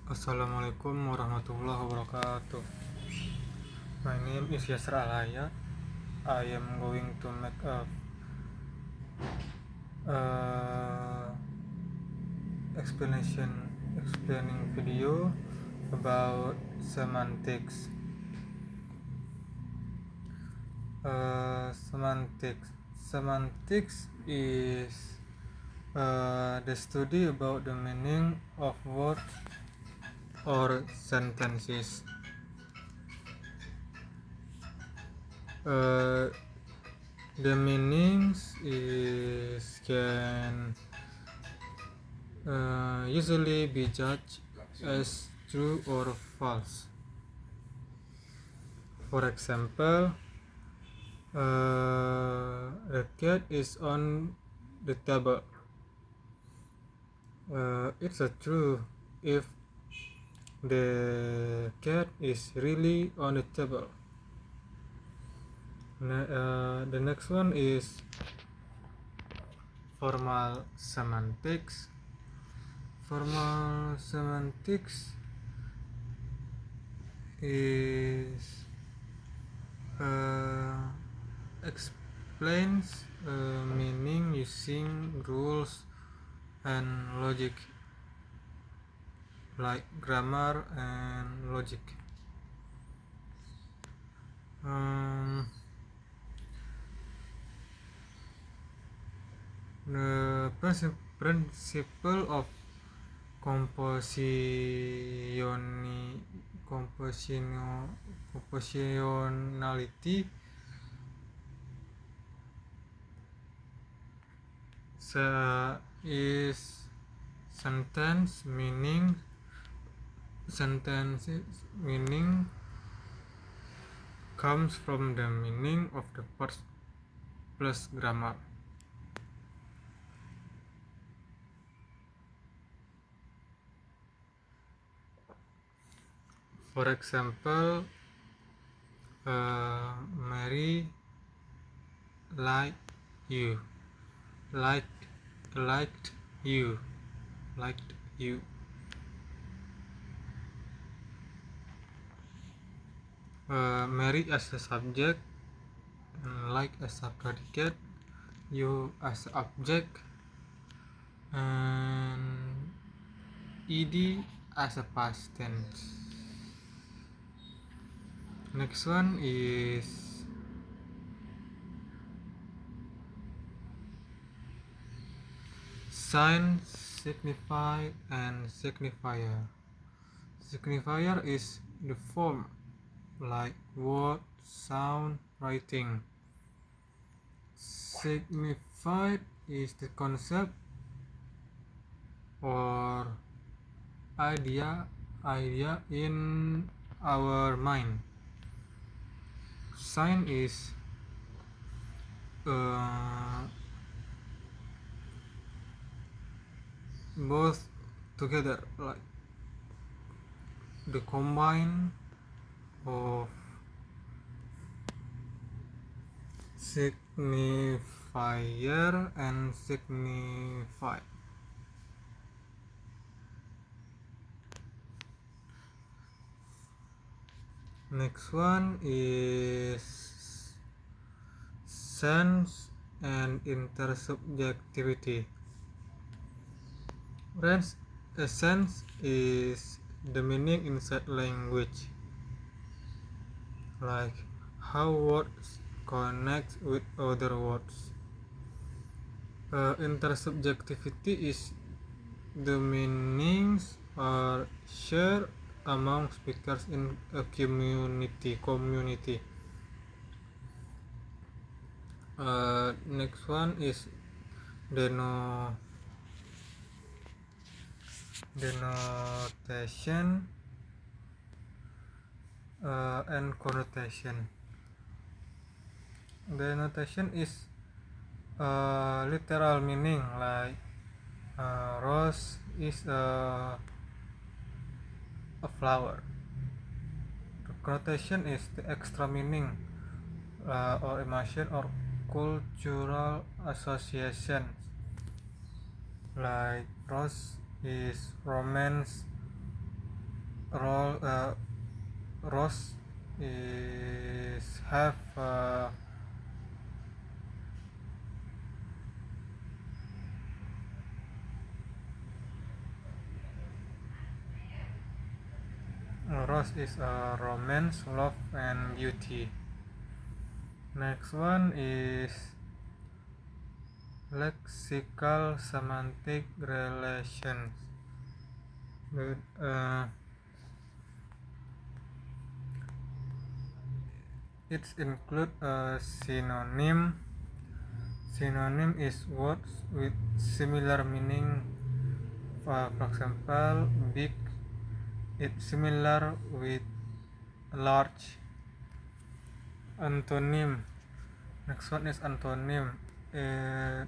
Assalamualaikum warahmatullahi wabarakatuh. My name is Yasser Alaya. I am going to make a explaining video about semantics. Semantics is the study about the meaning of words or sentences. The meanings can usually be judged as true or false. For example, the cat is on the table. It's a true if the cat is really on the table. The next one is formal semantics. Formal semantics is explains meaning using rules and logic, like grammar and logic. The principle of compositionality is sentences meaning comes from the meaning of the words plus grammar. For example, Mary liked you. Liked you. Mary as a subject, like as a predicate, you as a object, and ed as a past tense. Next one is sign, signify, and signifier. Signifier is the form like word, sound, writing. Signified is the concept or idea in our mind. Sign is both together, like the combine of signifier and signify. Next one is sense and intersubjectivity. A sense is the meaning inside language, like how words connect with other words. Intersubjectivity is the meanings are shared among speakers in a community. Next one is denotation and connotation. Denotation is literal meaning, like rose is a flower. The connotation is the extra meaning or emotion or cultural association, like rose is romance, rose is have rose is a romance, love, and beauty. Next one is lexical semantic relations. It include a synonym. Synonym is words with similar meaning. For example, big. It's similar with large. Antonym. Next one is antonym. The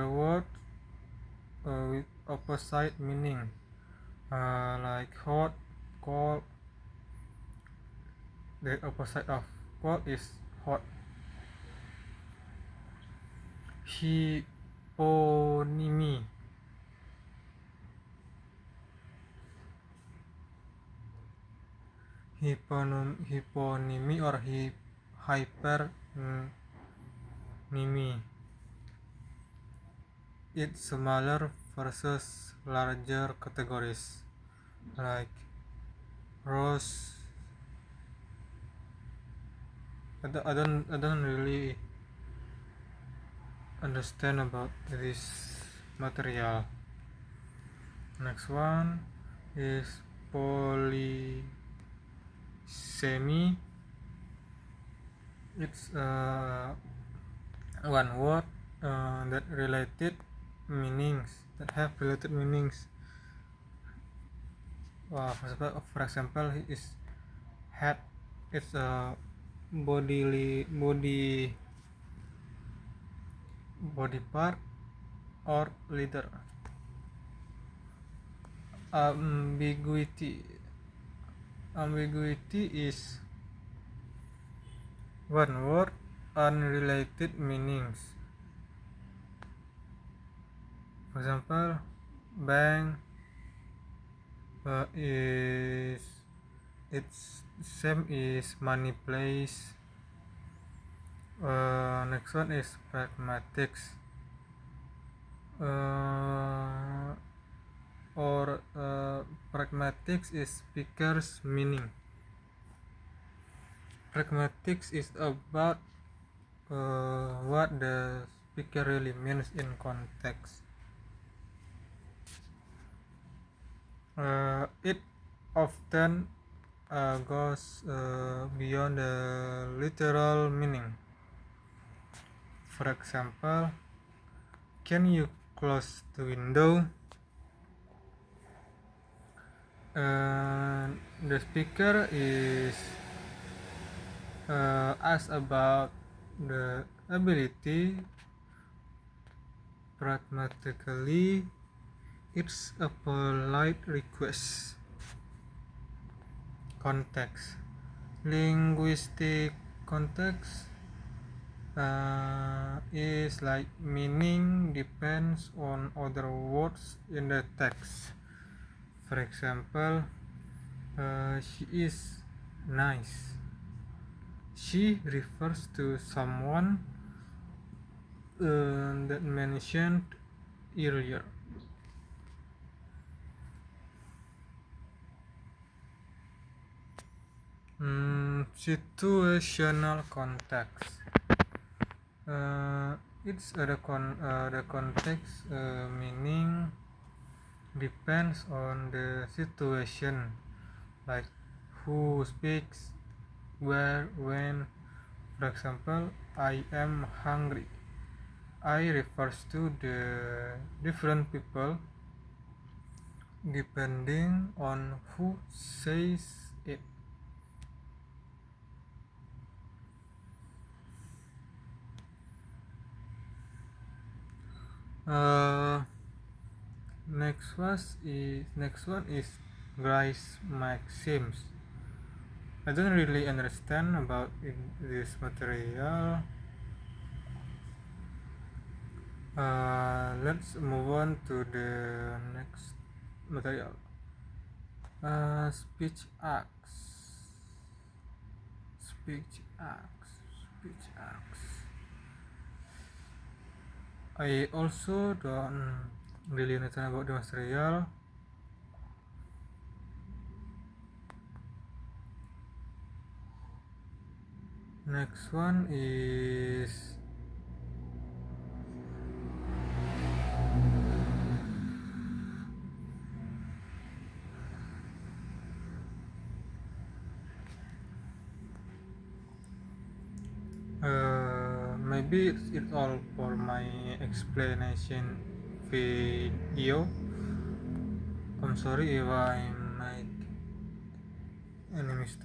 word with opposite meaning, like hot, cold. The opposite of cold is hot. Hyponymy. Hyponymy or hypernymy. It's smaller versus larger categories, like rose. I don't really understand about this material. Next one is polysemy. It's one word that have related meanings. For example, is head. It's a body part or leader. Ambiguity is one word, unrelated meanings. For example, bank is its same is money place. Next one is pragmatics. Pragmatics is speaker's meaning. Pragmatics is about what the speaker really means in context. It often goes beyond the literal meaning. For example, can you close the window? The speaker is asked about the ability. Pragmatically, it's a polite request. Context. Linguistic context is like meaning depends on other words in the text. For example, she is nice. She refers to someone that mentioned earlier. Situational context. It's the context meaning depends on the situation, like who speaks, where, when. For example, I am hungry. I refers to the different people depending on who says it. Next one is Grice maxims. I don't really understand about this material. Let's move on to the next material. Speech acts. Speech acts. Speech acts. I also don't really understand about the material. Next one is maybe it's all for my explanation video. I'm sorry if I made any mistake.